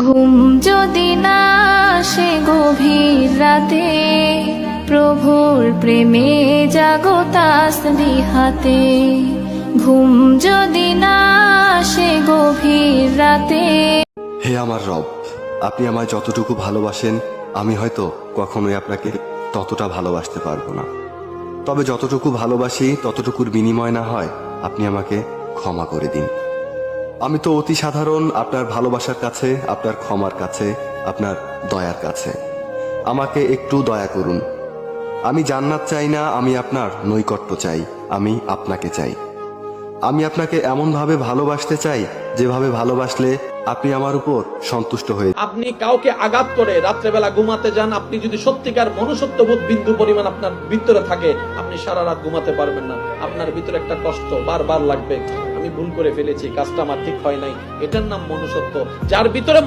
ঘুম যদি না আসে গভীর রাতে, প্রভুর প্রেমে জাগো তাসবিহ হাতে। ঘুম যদি না আসে গভীর রাতে। হে আমার রব, আপনি আমায় যতটুকু ভালোবাসেন আমি হয়তো কখনোই আপনাকে ততটা ভালোবাসতে পারবো না। তবে যতটুকু ভালোবাসি ততটুকুর বিনিময় না হয় আপনি আমাকে ক্ষমা করে দিন। আমি তো অতি সাধারণ আপনার ভালোবাসার কাছে, আপনার ক্ষমার কাছে, আপনার দয়ার কাছে। আমাকে একটু দয়া করুন। আমি জান্নাত চাই না, আমি আপনার নৈকট্য চাই, আমি আপনাকে চাই। আমি আপনাকে এমনভাবে ভালোবাসতে চাই যেভাবে ভালোবাসলে আপনি আমার উপর সন্তুষ্ট হয়ে। আপনি কাউকে আঘাত করে রাত্রেবেলা ঘুমাতে যান, আপনি যদি সত্যিকার মনুষ্যত্ববোধ বিন্দু পরিমাণ আপনার ভিতরে থাকে, আপনি সারা রাত ঘুমাতে পারবেন না। আপনার ভিতরে একটা কষ্ট বারবার লাগবে, আমি ভুল করে ফেলেছি, কাজটা আমার ঠিক হয় নাই। এটার নাম মনুষ্যত্ব। যার ভিতরে